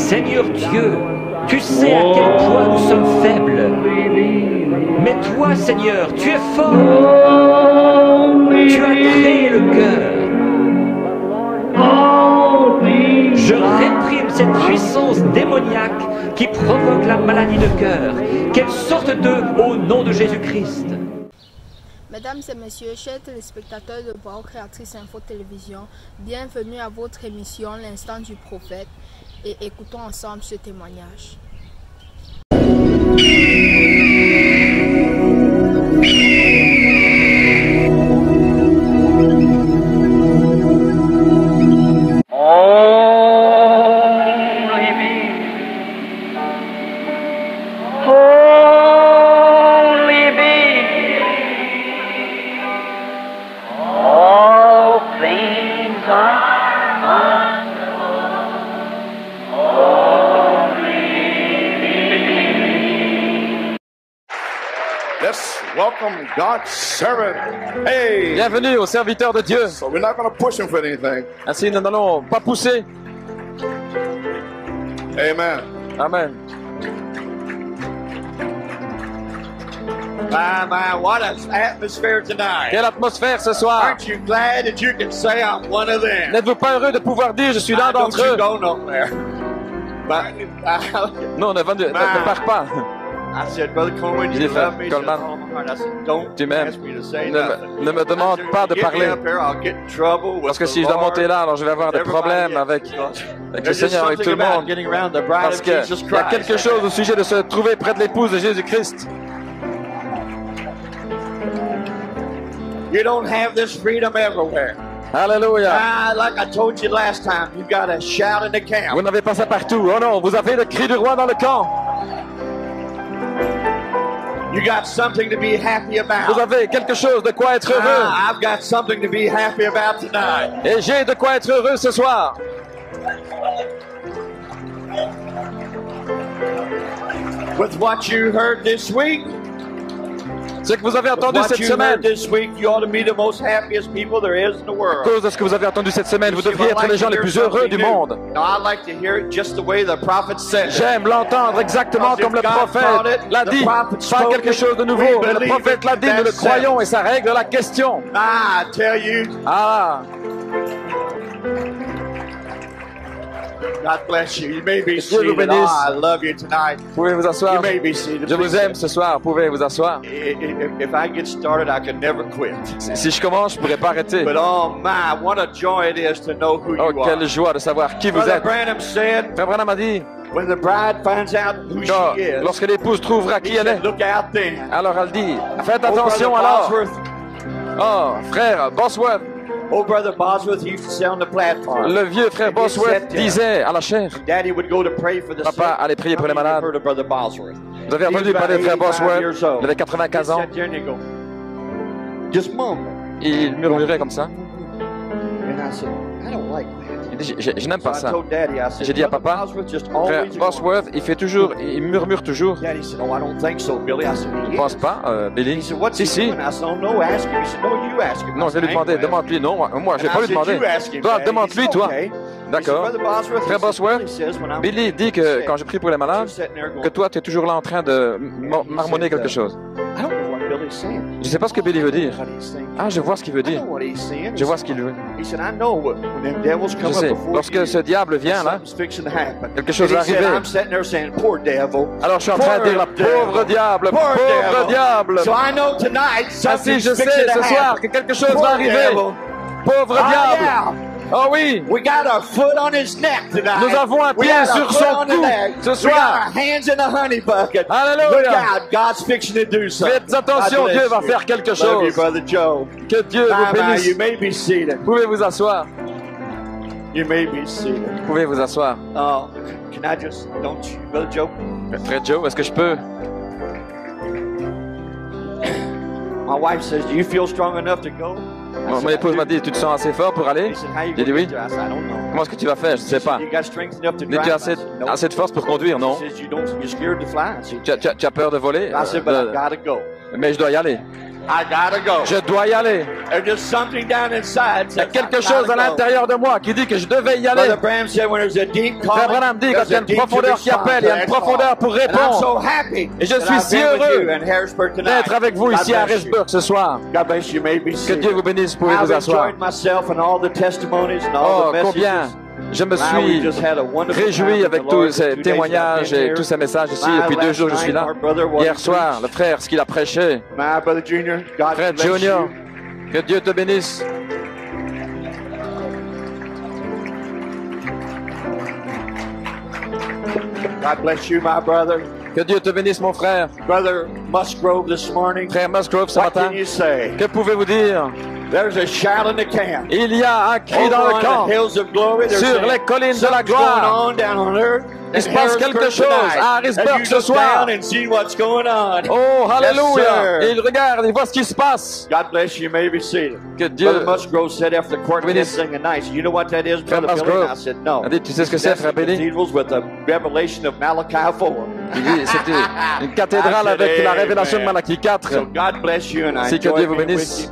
Seigneur Dieu, tu sais à quel point nous sommes faibles. Mais toi, Seigneur, tu es fort. Tu as créé le cœur. Je réprime cette puissance démoniaque qui provoque la maladie de cœur. Qu'elle sorte d'eux au nom de Jésus-Christ. Mesdames et messieurs, chers téléspectateurs de Voix Créatrice Info Télévision, bienvenue à votre émission L'Instant du Prophète et écoutons ensemble ce témoignage. Welcome God's servant. Hey. Bienvenue au serviteur de Dieu. So we're not going to push him for anything. Ainsi, nous n'allons pas pousser. Amen. Amen. My, what an atmosphere tonight. Quelle atmosphère ce soir. Aren't you glad that you can say I'm one of them? N'êtes-vous pas heureux de pouvoir dire je suis l'un d'entre eux? Don't you go nowhere. Non, ne pars pas. I said, Brother Coleman, you love me. Coleman, I said, don't tu m'aimes. ask me to say nothing. Ne me demande pas de parler. Parce que si je dois monter là, alors je vais avoir des problèmes avec le Seigneur, avec tout le monde. Parce qu'il y a quelque chose au sujet de se trouver près de l'épouse de Jésus-Christ. You don't have this freedom everywhere. Alléluia. Like I told you last time, you got to shout in the camp. Vous n'avez pas ça partout. Oh non, vous avez le cri du roi dans le camp. You got something to be happy about. Vous avez quelque chose de quoi être heureux. I've got something to be happy about tonight. Et j'ai de quoi être heureux ce soir. With what you heard this week, ce que vous avez entendu cette semaine, à cause de ce que vous avez entendu cette semaine, vous devriez être les gens les plus heureux du monde. J'aime l'entendre exactement comme le prophète l'a dit, pas quelque chose de nouveau, mais le prophète l'a dit, nous le croyons et ça règle la question. Ah. God bless you. You may be Dieu seated. vous bénisse. I love you tonight. Vous pouvez vous asseoir. You may be seated. Je vous aime ce soir. Vous pouvez vous asseoir. If I get started, I can never quit. Si je commence, je ne pourrai pas arrêter. But oh my, what a joy it is to know who you are. Quelle joie de savoir qui vous êtes. Branham said, Frère Branham a dit, when the bride finds out who she is, lorsque l'épouse trouvera qui elle est, look out then. Alors elle dit, faites attention alors. Oh, frère Bosworth. Oh, Brother Bosworth used to sit on the platform. Le vieux frère Bosworth disait à la chair, Daddy would go to pray for the sick. Papa allait prier pour les malades. Vous avez entendu parler de frère Bosworth? Il avait 95 ans. Il murmurait comme ça. Il dit, je n'aime pas ça. J'ai dit à papa, frère Bosworth, il murmure toujours. Il ne pense pas, Billy. Si. Non, je vais lui demander, demande-lui. Non, moi, je ne vais pas lui demander. Toi, demande-lui, toi. D'accord. Frère Bosworth, Billy dit que quand je prie pour les malades, que toi, tu es toujours là en train de marmonner quelque chose. Je ne sais pas ce que Billy veut dire. Ah, je vois ce qu'il veut dire. Je vois ce qu'il veut. Je sais. Lorsque ce diable vient là, quelque chose va arriver. Alors je suis en train de dire la pauvre diable, pauvre diable. Ainsi je sais ce soir que quelque chose va arriver. Pauvre diable. Oh oui! We got our foot on his neck tonight. Nous avons un pied sur son cou ce soir. Hands in a honey bucket. Alléluia! Look out, God's fixing to do something. Faites attention, Dieu va faire quelque chose. Love you, Brother Joe. Que Dieu vous bénisse. You may be seated. Vous pouvez vous asseoir. You may be seated. Vous pouvez vous asseoir. Oh, can I just, don't you, Brother Joe? Frère Joe, est-ce que je peux? My wife says, do you feel strong enough to go? Mon épouse m'a dit, tu te sens assez fort pour aller? J'ai dit oui. Comment est-ce que tu vas faire? Je ne sais pas. Tu as assez de force pour conduire, non? Tu as peur de voler? Mais je dois y aller. I gotta go. Je dois y aller. There's just something down inside. Il y a quelque chose à l'intérieur de moi qui dit que je devais y aller. Brother Branham said when there's a deep Frère calling, Branham dit quand there's il y a a une deep profondeur qui appelle, il y a une profondeur pour And I'm répondre. so happy Et je that suis I've si been with heureux you in Harrisburg tonight. d'être avec vous God ici à bless you. Harrisburg ce soir. God bless you. May be Que seated. Dieu vous bénisse, vous pouvez I've vous asseoir. enjoyed myself and all the testimonies and all Oh, the messages. combien je me Wow, we suis just had a wonderful time réjoui with avec the Lord tous the ces 2 days that I've témoignages been et here. tous ces messages ici. My Depuis 2 jours, je last suis là. night, our brother, what he Hier soir, preached. le frère, ce qu'il a prêché. My brother Junior, God Frère bless Junior, you. que Dieu te bénisse. God bless you, my brother. Que Dieu te bénisse, mon frère. Brother Musgrove this morning. Frère Musgrove, ce What matin, can you say? que pouvez-vous dire? There's a shout in the camp. Il y a un cri dans Over le on camp. the hills of glory, there's Sur a- les collines de la something's gloire. going on down on earth. Il se in passe Harrisburg quelque chose tonight. à Harrisburg And you ce look soir. down and see what's going on. Oh, alléluia! sir. Et il regarde, il voit ce qui se passe. God bless you. You may be seated. Que Dieu Brother Musgrove said after the quartet bénisse. singing nice, you know what that is, Frère Brother Billy? Musgrove And I said, no. a dit, tu sais ce que c'est, That's frère the Billy? cathedrals with the revelation of Malachi 4. Il dit, c'était une cathédrale avec la révélation de Malachie 4. So God bless you and I Si que enjoy Dieu vous being bénisse. with you.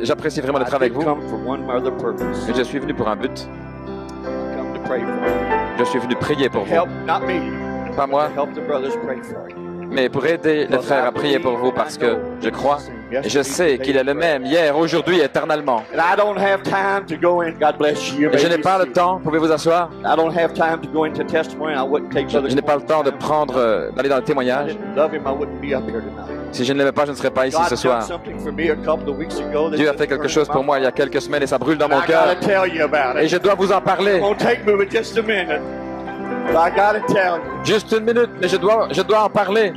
J'apprécie vraiment d'être I avec did vous. come for one other purpose. Mais je suis venu pour un but. Come to pray for you. Je suis venu prier pour To vous. help, not me, Pas moi, to help the brothers pray for you. mais pour aider les frères à prier pour vous parce que je crois et je sais qu'il est le même hier, aujourd'hui, éternellement. And I don't have time to go in. God bless you. Et je n'ai pas le temps, pouvez vous asseoir? I don't have time to go into testimony. I wouldn't take Je n'ai pas le temps de prendre, d'aller dans le I témoignage. didn't love him. I wouldn't be up here tonight. Si je ne l'aimais pas, je ne serais pas ici God ce done soir. something for me a couple of weeks ago that Dieu a just fait quelque burned chose my pour moi il y a heart. quelques semaines et ça brûle dans And mon I cœur. gotta tell you about Et it. je dois vous en parler. It won't take me but just a minute. But I gotta tell you. Juste une minute, mais je dois en parler.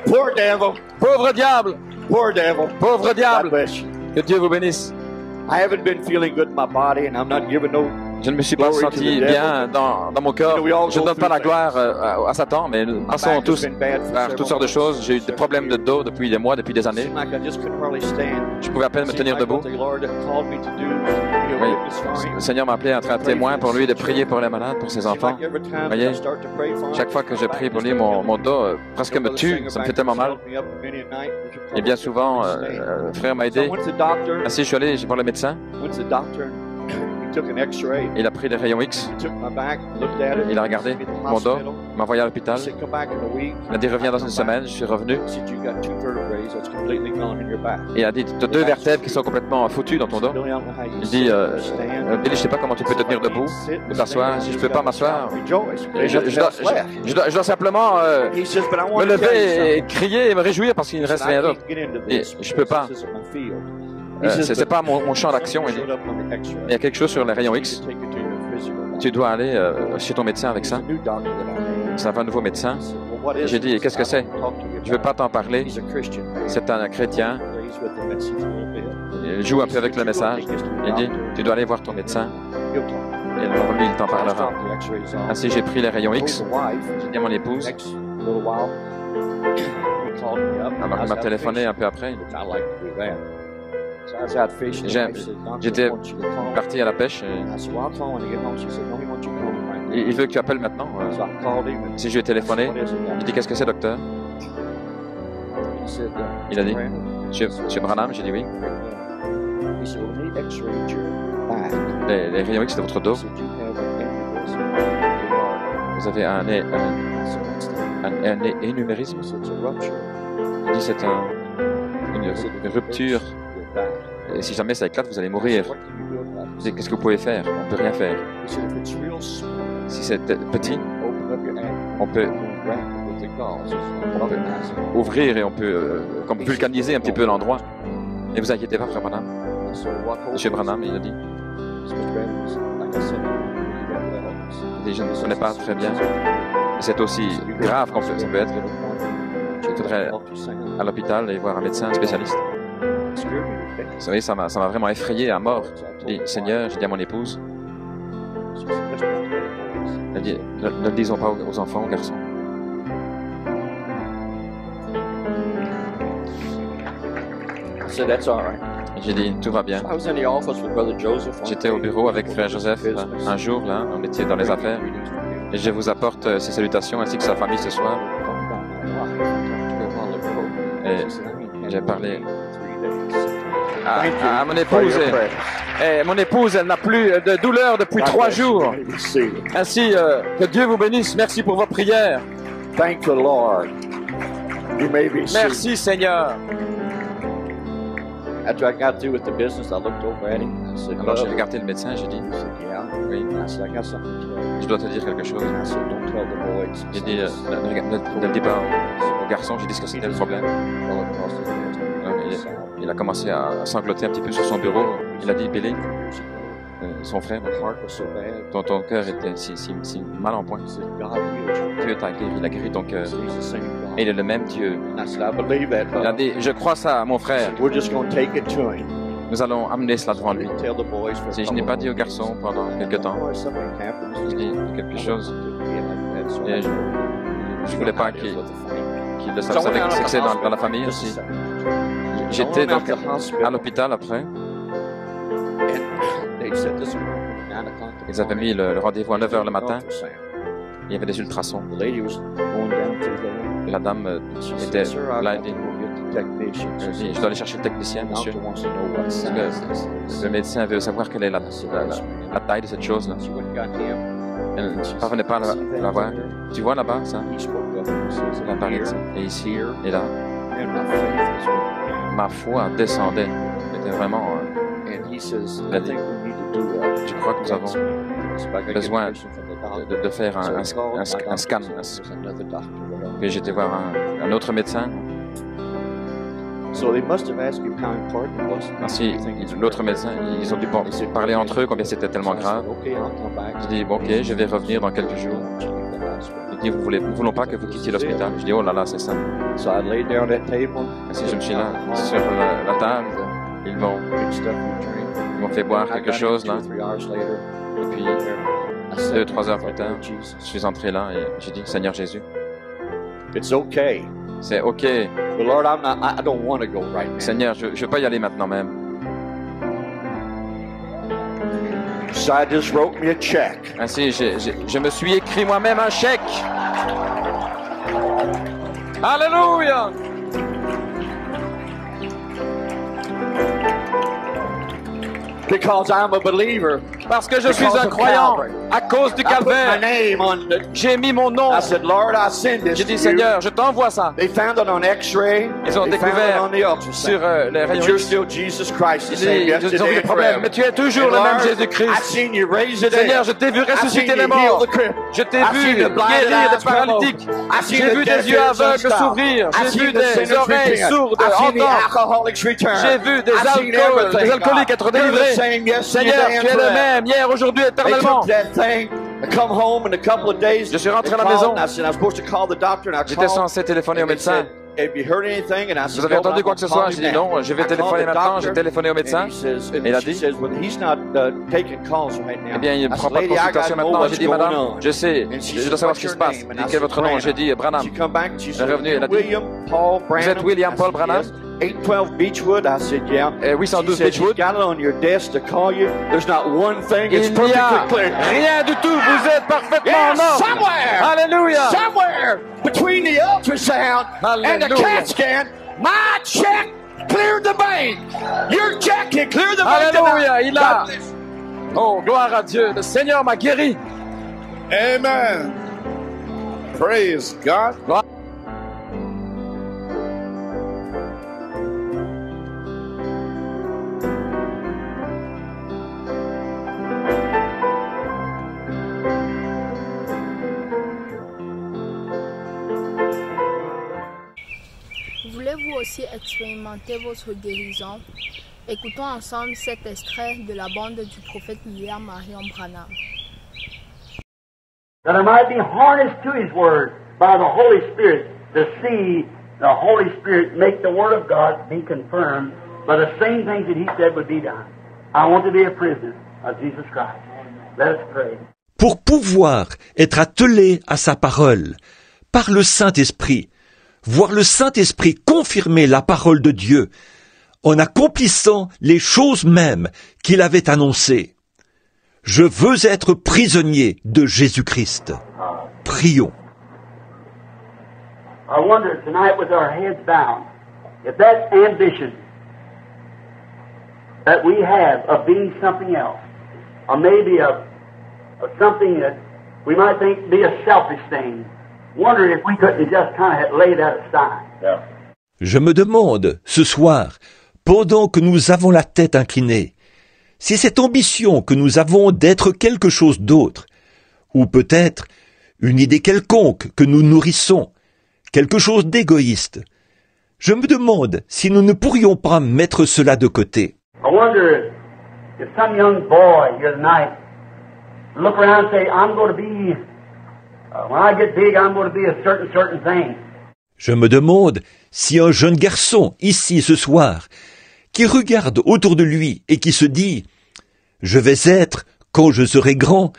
Poor devil. Pauvre diable, Poor devil. pauvre God diable. bless you. Que Dieu vous bénisse. I haven't been feeling good in my body and I'm not giving no. Je ne me suis pas Glory to senti the bien dans mon cœur. Je ne donne pas la gloire à Satan, mais nous passons back has tous been bad for par toutes sortes de several choses. J'ai eu des problèmes de dos depuis des mois, depuis des années. Seemed like I just couldn't hardly stand. Je pouvais à peine me Seemed tenir like debout. what the Lord had called me to do was to be a Oui. witness for him. Le Seigneur m'a appelé à être un témoin pour lui, de prier pour les malades, pour ses Seemed enfants. like every time Voyez, I start to pray for him, chaque fois que je my prie back pour lui, just mon dos presque me tue, ça me fait tellement mal. held me up many a night. Et bien souvent, le frère m'a So I aidé. went to the doctor. Ainsi, je suis allé voir le médecin. Went to the doctor. He took an X-ray. Il a pris les rayons X. He took my back, looked at it. Il a regardé took me to the mon dos, hospital. m'a envoyé à He l'hôpital. said, come back in a week. Il a dit, reviens dans une semaine. Je suis revenu. He said, you got 2 vertebrae that's completely gone in your back. Et il a dit, tu as 2 vertèbres qui sont complètement foutues dans ton dos. Billy, I don't know how you Il sit dit, or stand. Billy, je sais pas comment tu peux te tenir debout, ou t'asseoir. Si je peux pas m'asseoir, je dois simplement me lever et crier et me réjouir parce qu'il ne reste rien d'autre. Et je peux pas. C'est pas mon champ d'action. Il dit, il y a quelque chose sur les rayons X. Tu dois aller chez ton médecin avec ça. C'est un nouveau médecin. J'ai dit, qu'est-ce que c'est? Je veux pas t'en parler. C'est un chrétien. Il joue un peu avec le message. Il dit, tu dois aller voir ton médecin. Et alors lui, il t'en parlera. Ainsi, j'ai pris les rayons X. J'ai dit à mon épouse. Alors, il m'a téléphoné un peu après. J'étais parti à la pêche. Il veut que tu appelles maintenant. Si je lui ai téléphoné, il dit, qu'est-ce que c'est, docteur? Il a dit, Monsieur Branham, j'ai dit oui. Les rayons X de votre dos. Vous avez un énumérisme. Il dit, c'est une rupture. Et si jamais ça éclate, vous allez mourir. Qu'est-ce que vous pouvez faire? On ne peut rien faire. Si c'est petit, on peut ouvrir et on peut comme vulcaniser un petit peu l'endroit. Ne vous inquiétez pas, frère Branham. Monsieur Branham, il a dit. Je ne connais pas très bien. C'est aussi grave qu'on peut, ça peut être. Il faudrait à l'hôpital et voir un médecin spécialiste. Vous savez, ça m'a vraiment effrayé à mort. J'ai dit, Seigneur, j'ai dit à mon épouse, elle dit, ne le disons pas aux enfants, aux garçons. J'ai dit, tout va bien. J'étais au bureau avec frère Joseph un jour, là, on était dans les affaires. Et je vous apporte ses salutations ainsi que sa famille ce soir. Et j'ai parlé à mon épouse. Et mon épouse, elle n'a plus de douleur depuis 3 jours. Ainsi, que Dieu vous bénisse. Merci pour vos prières. Merci, Seigneur. Alors j'ai regardé le médecin, j'ai dit, oui, je dois te dire quelque chose. J'ai dit, ne le dis pas au garçon, j'ai dit ce que c'était le problème. Il a commencé à sangloter un petit peu sur son bureau. Il a dit, Billy, son frère, ton cœur était si mal en point. Dieu t'a guéri, il a guéri ton cœur. Et il est le même Dieu. Il a dit, je crois ça, mon frère. Nous allons amener cela devant lui. Si je n'ai pas dit au garçon pendant quelque temps, je dis quelque chose. Et je voulais pas qu'il le sache. Vous savez que c'est dans la famille aussi. J'étais donc à l'hôpital après. Ils avaient mis le rendez-vous à 9 h le matin. Il y avait des ultrasons. La dame était là. Elle dit, je dois aller chercher le technicien, monsieur. Le médecin veut savoir quelle est la taille de cette chose-là. Elle ne parvenait pas à la voir. Tu vois là-bas, ça? Elle a parlé de ça. Et ici, et là. Ma foi descendait. C'était vraiment... Elle a dit, je crois que nous avons besoin de faire un scan. Et j'étais voir un autre médecin. Ainsi, l'autre médecin, ils ont dû parler entre eux combien c'était tellement grave. Je dis, bon, ok, je vais revenir dans quelques jours. Il dit, nous ne voulons pas que vous quittiez l'hôpital. Je dis, oh là là, c'est ça. Ainsi, je me suis là, sur la table. Ils m'ont fait boire quelque chose là. Et puis, 2-3 heures plus tard, je suis entré là et j'ai dit, Seigneur Jésus, c'est ok. Seigneur, je ne veux pas y aller maintenant même. Ainsi, je me suis écrit moi-même un chèque. Alléluia! Because I'm a believer. Parce que je suis un croyant à cause du calvaire. J'ai mis mon nom. J'ai dit, Seigneur, je t'envoie ça. Ils ont découvert sur les rayons X. Ils ont vu le problème. Mais tu es toujours le même Jésus-Christ. Seigneur, je t'ai vu ressusciter les morts. Je t'ai vu guérir des paralytiques. J'ai vu des yeux aveugles s'ouvrir. J'ai vu des oreilles sourdes entendre. J'ai vu des alcooliques être délivrés. Seigneur, tu es le même hier, aujourd'hui, éternellement. Je suis rentré à la maison. J'étais censé téléphoner au médecin. Vous avez entendu quoi que ce soit? J'ai dit non, je vais téléphoner maintenant. J'ai téléphoné au médecin. Et il a dit, eh bien, il ne prend pas de consultation maintenant. J'ai dit, madame, je sais, je dois savoir ce qui se passe. Il dit, quel est votre nom? J'ai dit, Branham. Elle est revenue, elle a dit, vous êtes William Paul Branham? 812 Beechwood. I said, yeah. 812 Beechwood. Got it on your desk to call you. There's not one thing. It's Il n'y a perfectly clear. rien du tout. Vous êtes parfaitement en ordre. Somewhere. Alléluia. Somewhere between the ultrasound and the CAT scan, my check cleared the bank. Your check can clear the bank. Alléluia. Il a. Oh, gloire à Dieu. Le Seigneur m'a guéri. Amen. Praise God. Voulez-vous aussi expérimenter votre guérison? Écoutons ensemble cet extrait de la bande du prophète William Marion Branham. That I might be harnessed to His Word by the Holy Spirit to see the Holy Spirit make the Word of God be confirmed by the same things that He said would be done. I want to be a prisoner of Jesus Christ. Let us pray. Pour pouvoir être attelé à sa parole par le Saint-Esprit, voir le Saint-Esprit confirmer la parole de Dieu en accomplissant les choses mêmes qu'il avait annoncées. Je veux être prisonnier de Jésus-Christ. Prions. I wonder tonight with our heads bowed, if that ambition that we have of being something else, or maybe of something that we might think be a selfish thing, wonder if we couldn't just kind of lay that aside. Yeah. Je me demande, ce soir, pendant que nous avons la tête inclinée, si cette ambition que nous avons d'être quelque chose d'autre, ou peut-être une idée quelconque que nous nourrissons, quelque chose d'égoïste, je me demande si nous ne pourrions pas mettre cela de côté. I wonder if some young boy here tonight look around and say, I'm going to be, when I get big, I'm going to be a certain thing. Je me demande si un jeune garçon, ici ce soir, qui regarde autour de lui et qui se dit « Je vais être, quand je serai grand,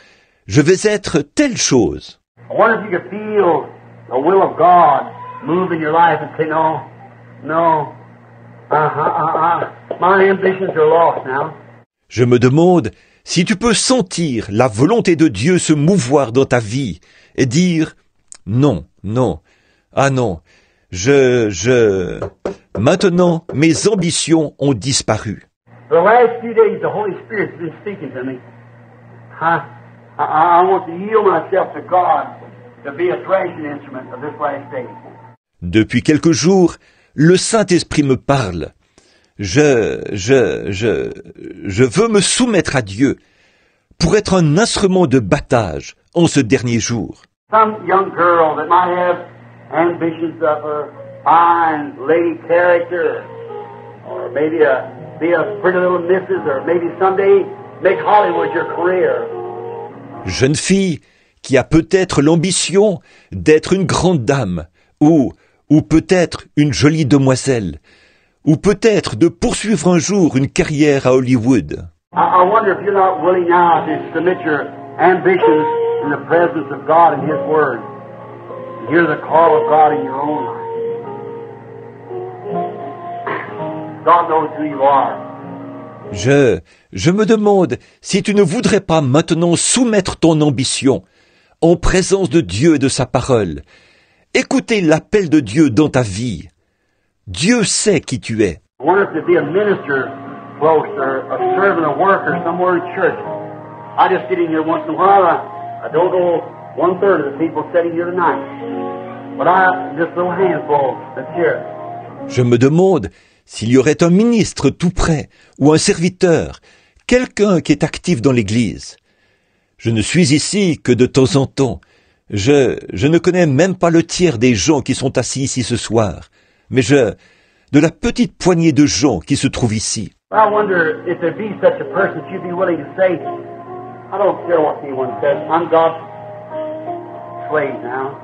je vais être telle chose ». I wonder if you could feel the will of God move in your life and say, no, my ambitions are lost now. Je me demande si tu peux sentir la volonté de Dieu se mouvoir dans ta vie et dire « Non, ah non, maintenant mes ambitions ont disparu ». For the last few days, the Holy Spirit's been speaking to me. I want to yield myself to God to be a threshing instrument of this last day. Depuis quelques jours, le Saint-Esprit me parle. Je veux me soumettre à Dieu pour être un instrument de battage en ce dernier jour. Some young girl that might have ambitions of a fine lady character, or maybe be a pretty little missus, or maybe someday make Hollywood your career. Jeune fille qui a peut-être l'ambition d'être une grande dame, ou peut-être une jolie demoiselle, ou peut-être de poursuivre un jour une carrière à Hollywood. I wonder if you're not willing now to submit your ambitions in the presence of God and His Word. Hear the call of God in your own life. God knows who you are. Je me demande si tu ne voudrais pas maintenant soumettre ton ambition en présence de Dieu et de sa parole. Écoutez l'appel de Dieu dans ta vie. Dieu sait qui tu es. I wonder if there'd be a minister close or a servant or worker somewhere in church. I just sit in here once in a while. I don't know 1/3 of the people sitting here tonight. But just a little handful that's here. Je me demande s'il y aurait un ministre tout près ou un serviteur, quelqu'un qui est actif dans l'Église. Je ne suis ici que de temps en temps. Je ne connais même pas le tiers des gens qui sont assis ici ce soir, mais de la petite poignée de gens qui se trouvent ici. I wonder if there be such a person that you'd be willing to say, I don't care what anyone says, I'm God's slave now.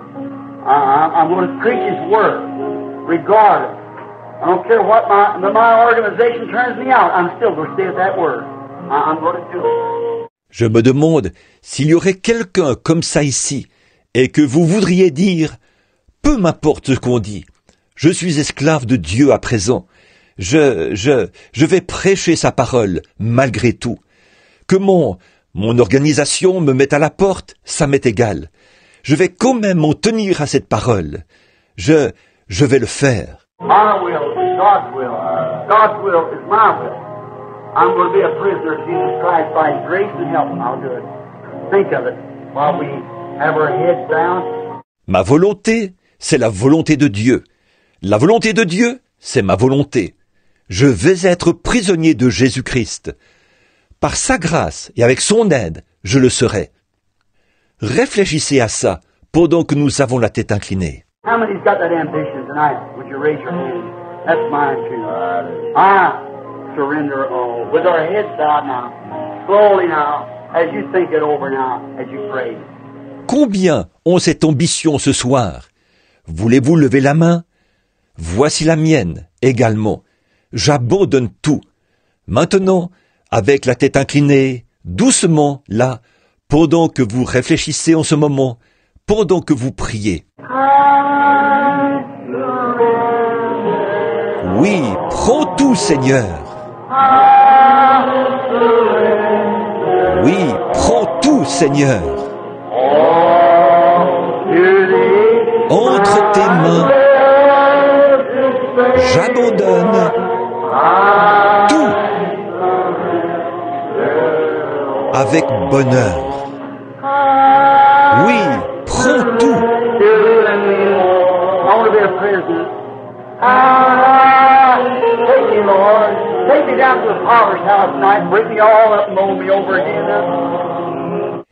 I'm going to preach His Word, regardless. I don't care what my organization turns me out, I'm still going to stay at that Word. I'm going to do it. Je me demande s'il y aurait quelqu'un comme ça ici, et que vous voudriez dire, peu m'importe ce qu'on dit, je suis esclave de Dieu à présent, je vais prêcher sa parole malgré tout. Que mon organisation me mette à la porte, ça m'est égal. Je vais quand même m'en tenir à cette parole. Je vais le faire. My will is God's will. God's will is my will. I'm going to be a prisoner of Jesus Christ by His grace and help, and I'll do it. Think of it while we have our heads down. Ma volonté, c'est la volonté de Dieu. La volonté de Dieu, c'est ma volonté. Je vais être prisonnier de Jésus-Christ. Par sa grâce et avec son aide, je le serai. Réfléchissez à ça pendant que nous avons la tête inclinée. How many's got that ambition tonight? Would you raise your hand? That's mine too. I surrender all. With our heads bowed now, slowly now, as you think it over now, as you pray. Combien ont cette ambition ce soir? Voulez-vous lever la main? Voici la mienne également. J'abandonne tout. Maintenant, avec la tête inclinée, doucement, là, pendant que vous réfléchissez en ce moment, pendant que vous priez. Oui, prends tout, Seigneur. Oui, prends tout, Seigneur. mains, j'abandonne tout avec bonheur. Oui, prends tout.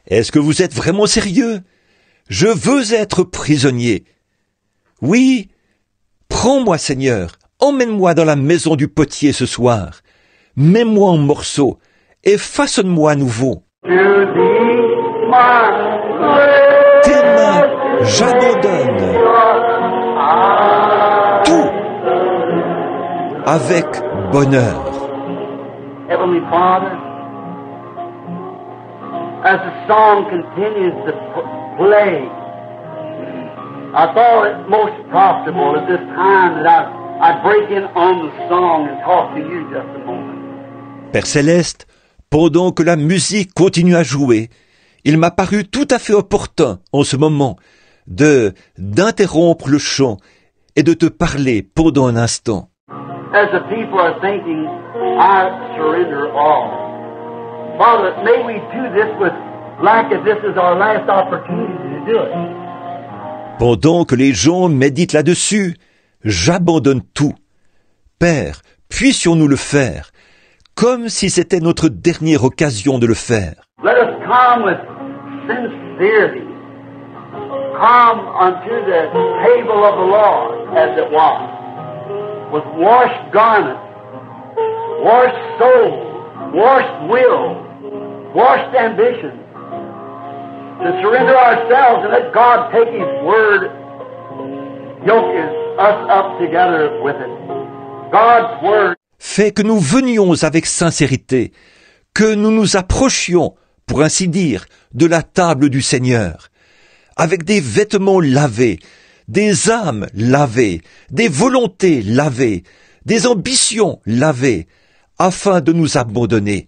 Est-ce que vous êtes vraiment sérieux? Je veux être prisonnier. Oui, prends-moi, Seigneur, emmène-moi dans la maison du potier ce soir. Mets-moi en morceaux et façonne-moi à nouveau. Tes mains, j'abandonne tout avec bonheur. Heavenly Father, as the song continues to play, I thought it most profitable at this time that I'd break in on the song and talk to you just a moment. Père Céleste, pendant que la musique continue à jouer, il m'a paru tout à fait opportun en ce moment d'interrompre le chant et de te parler pendant un instant. As the people are thinking, I surrender all. Father, may we do this with like as this is our last opportunity to do it. Pendant que les gens méditent là-dessus, j'abandonne tout. Père, puissions-nous le faire, comme si c'était notre dernière occasion de le faire. Let us come with sincerity. Come unto the table of the Lord as it was. With washed garments, washed soul, washed will, washed ambition, to surrender ourselves and let God take His word, yoke us up together with it. God's word. Fais que nous venions avec sincérité, que nous nous approchions, pour ainsi dire, de la table du Seigneur, avec des vêtements lavés, des âmes lavées, des volontés lavées, des ambitions lavées, afin de nous abandonner.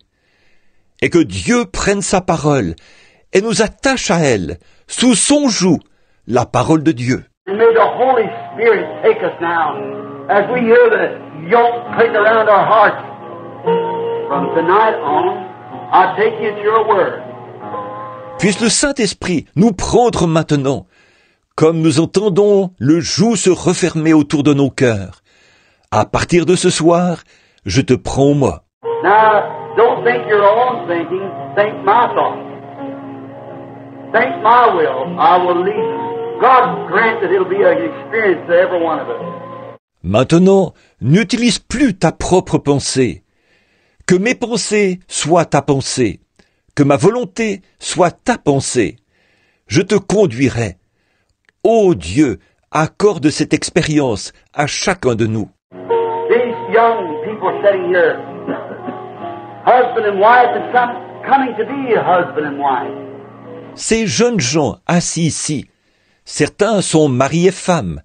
Et que Dieu prenne sa parole et nous attache à elle, sous son joug, la parole de Dieu. And may the Holy Spirit take us now, as we hear the yoke click around our hearts. From tonight on, I take you at your word. Puisse le Saint-Esprit nous prendre maintenant, comme nous entendons le joug se refermer autour de nos cœurs. À partir de ce soir, je te prends moi. Now, don't think your own thinking, think my thoughts. Think my will, I will lead you. God grant that it'll be an experience to every one of us. Maintenant, n'utilise plus ta propre pensée. Que mes pensées soient ta pensée. Que ma volonté soit ta pensée. Je te conduirai. Ô Dieu, accorde cette expérience à chacun de nous. These young people sitting here, husband and wife, and some coming to be a husband and wife. Ces jeunes gens assis ici, certains sont maris et femmes,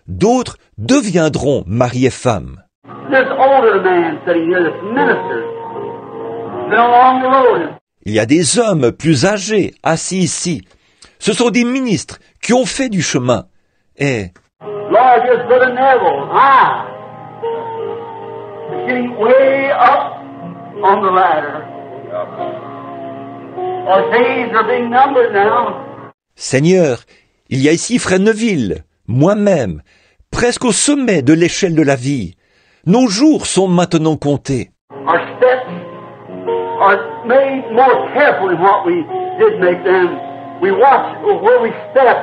d'autres deviendront maris et femmes. This older man sitting here, this minister, been along the road. Il y a des hommes plus âgés assis ici. Ce sont des ministres qui ont fait du chemin. Et Lord, just Brother Neville, is getting way up on the ladder. Our days are being numbered now. Seigneur, il y a ici Frère Neville, moi-même, presque au sommet de l'échelle de la vie. Nos jours sont maintenant comptés. Our steps are made more careful than what we did make them. We watch where we step.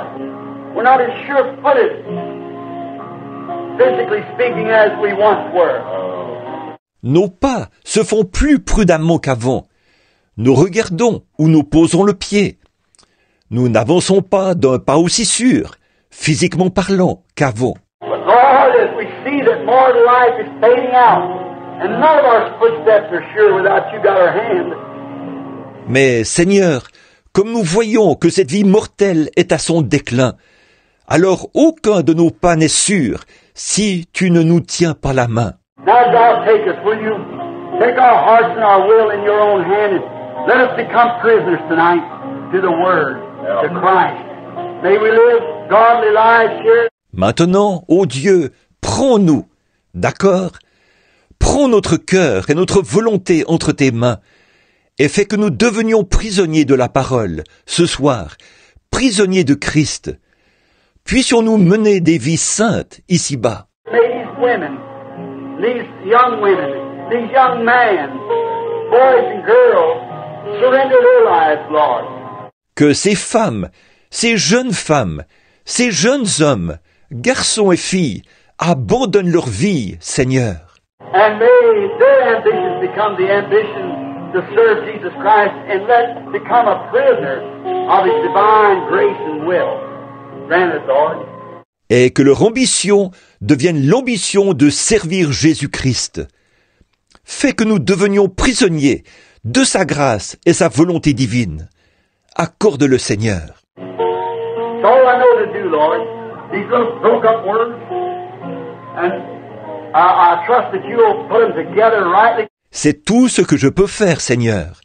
We're not as sure-footed, physically speaking, as we once were. Nos pas se font plus prudemment qu'avant. Nous regardons où nous posons le pied. Nous n'avançons pas d'un pas aussi sûr, physiquement parlant, qu'avant. But Lord, as we see that mortal life is fading out, and none of our footsteps are sure without you got our hand. Mais Seigneur, comme nous voyons que cette vie mortelle est à son déclin, alors aucun de nos pas n'est sûr si tu ne nous tiens pas la main. Now God, take us, will you? Take our hearts and our will in your own hand and let us become prisoners tonight to the Word, to Christ. May we live godly lives here. Maintenant, ô Dieu, prends-nous, d'accord? Prends notre cœur et notre volonté entre tes mains, et fais que nous devenions prisonniers de la parole, ce soir, prisonniers de Christ. Puissions-nous mener des vies saintes ici-bas. These women, these young men, boys and girls, surrender their lives, Lord. Que ces femmes, ces jeunes hommes, garçons et filles, abandonnent leur vie, Seigneur. And may their ambitions become the ambition to serve Jesus Christ and let become a prisoner of His divine grace and will. Grant it, Lord. Et que leur ambition devienne l'ambition de servir Jésus-Christ. Fais que nous devenions prisonniers de sa grâce et sa volonté divine. Accorde-le, Seigneur. It's all I know to do, Lord. These little broke up words, and I trust that you'll put them together rightly. C'est tout ce que je peux faire, Seigneur.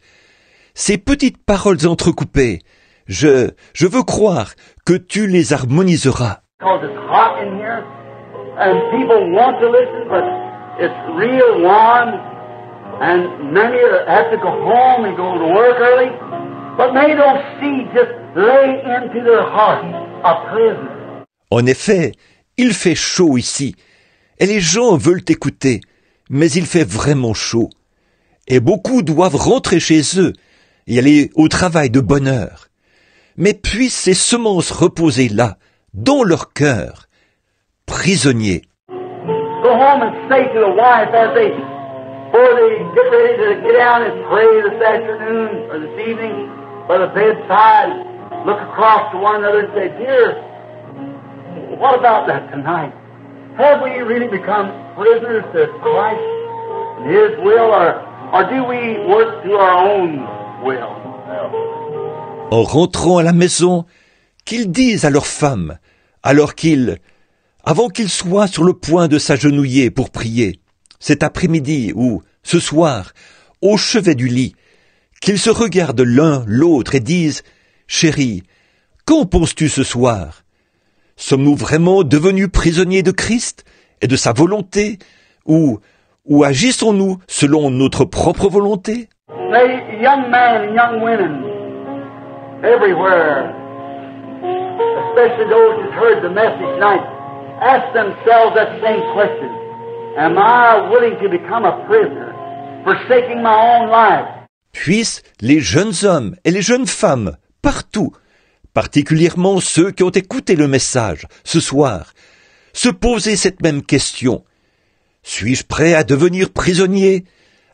Ces petites paroles entrecoupées, je veux croire que tu les harmoniseras. Because it's hot in here, and people want to listen, but it's real warm, and many have to go home and go to work early, but may those seeds just lay into their heart a prisoner. En effet, il fait chaud ici, et les gens veulent écouter, mais il fait vraiment chaud. Et beaucoup doivent rentrer chez eux et aller au travail de bonne heure. Mais puissent ces semences reposer là, dans leur cœur, prisonniers. Go home and say to the wife as they, before they get ready to get down and pray this afternoon or this evening by the bedside, look across to one another and say, dear, what about that tonight? Have we really become prisoners to Christ and His will, or do we work to our own will? En rentrant à la maison, qu'ils disent à leurs femmes, avant qu'ils soient sur le point de s'agenouiller pour prier, cet après-midi ou ce soir, au chevet du lit, qu'ils se regardent l'un l'autre et disent « Chérie, qu'en penses-tu ce soir? Sommes-nous vraiment devenus prisonniers de Christ et de sa volonté, ou agissons-nous selon notre propre volonté? » May young men and young women everywhere, especially those who've heard the message tonight, ask themselves that same question. Am I willing to become a prisoner, forsaking my own life? Puissent les jeunes hommes et les jeunes femmes, partout, particulièrement ceux qui ont écouté le message ce soir, se poser cette même question. Suis-je prêt à devenir prisonnier,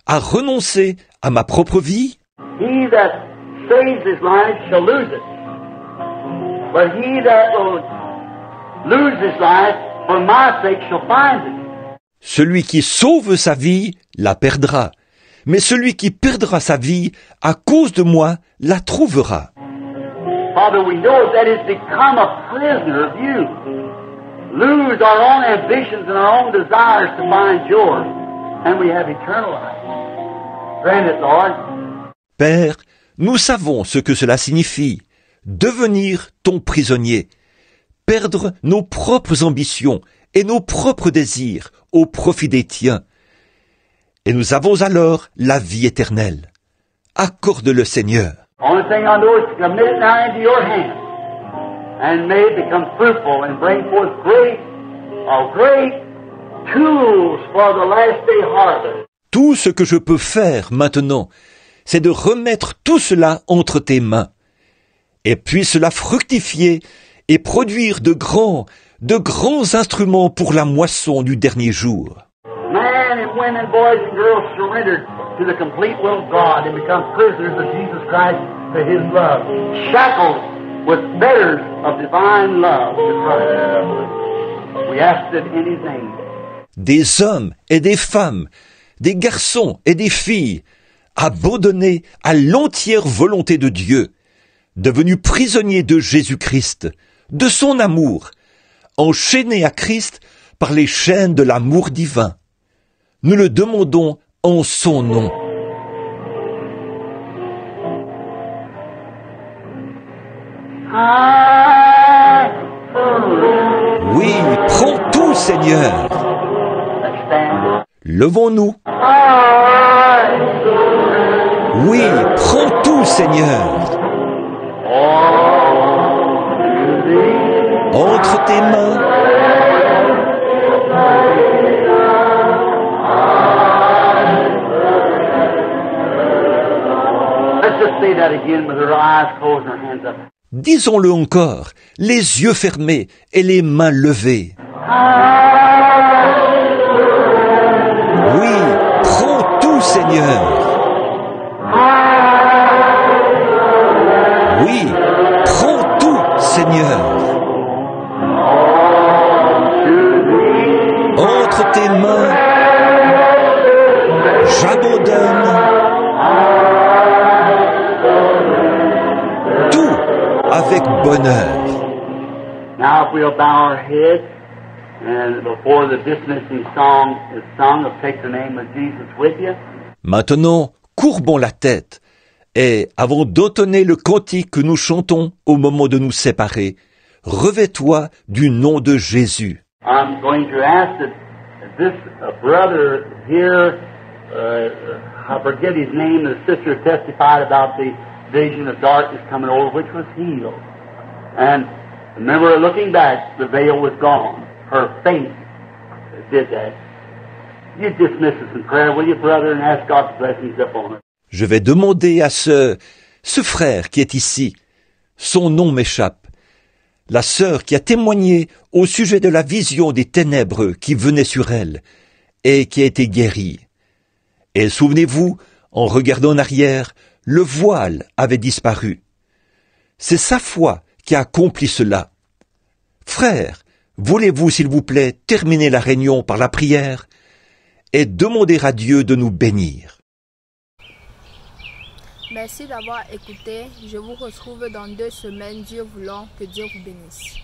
à renoncer à ma propre vie? He that saves his life shall lose it. But he that will lose his life for my sake shall find it. Celui qui sauve sa vie la perdra, mais celui qui perdra sa vie à cause de moi la trouvera. Father, we know that it's become a prisoner of you. Lose our own ambitions and our own desires to find yours, and we have eternal life. Grant it, Lord. Père, nous savons ce que cela signifie, devenir ton prisonnier, perdre nos propres ambitions et nos propres désirs au profit des tiens. Et nous avons alors la vie éternelle. Accorde-le, Seigneur. Only thing I know is to commit it now into your hands, and may it become fruitful and bring forth great tools for the last day harvest. Tout ce que je peux faire maintenant, c'est de remettre tout cela entre tes mains, et puis cela fructifier et produire de grands instruments pour la moisson du dernier jour. Men and women, boys and girls surrendered to the complete will of God and become prisoners of Jesus Christ to His love, shackled with fetters of divine love to Christ. We ask it in His name. Des hommes et des femmes, des garçons et des filles, abandonnés à l'entière volonté de Dieu, devenus prisonniers de Jésus-Christ, de son amour, enchaînés à Christ par les chaînes de l'amour divin. Nous le demandons en son nom. Oui. Seigneur. Levons-nous. Oui, prends tout, Seigneur. Entre tes mains. Disons-le encore, les yeux fermés et les mains levées. Oui, prends tout, Seigneur. Oui, prends tout, Seigneur. Entre tes mains, j'abandonne tout avec bonheur. Now if we'll bow our heads and before the dismissing song is sung of Take the Name of Jesus with you. Maintenant, courbons la tête et avant d'entonner le cantique que nous chantons au moment de nous séparer, revêt-toi du nom de Jésus. I'm going to ask that this brother here, I forget his name, the sister testified about the vision of darkness coming over, which was healed. And remember, looking back, the veil was gone. Her faith did that. You dismiss us in prayer, will you, brother, and ask God's blessings upon us. Je vais demander à ce frère qui est ici, son nom m'échappe, la sœur qui a témoigné au sujet de la vision des ténèbres qui venaient sur elle et qui a été guérie. Et souvenez-vous, en regardant en arrière, le voile avait disparu. C'est sa foi qui a accompli cela. Frère, voulez-vous, s'il vous plaît, terminer la réunion par la prière et demander à Dieu de nous bénir? Merci d'avoir écouté. Je vous retrouve dans 2 semaines, Dieu voulant. Que Dieu vous bénisse.